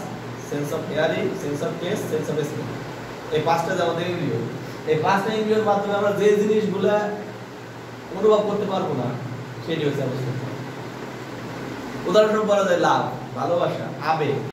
A: sense of hearing, sense of test, sense of smell. এই পাঁচটা যে আমাদের ইন্দ্রিয়, এই পাঁচটা ইন্দ্রিয়ের মাধ্যমে আমরা যে জিনিসগুলা অনুভব করতে পারবো না সেটি হচ্ছে অবস্থা। উদাহরণস্বরূপ বলা যায় লাভ, ভালোবাসা, আবেগ।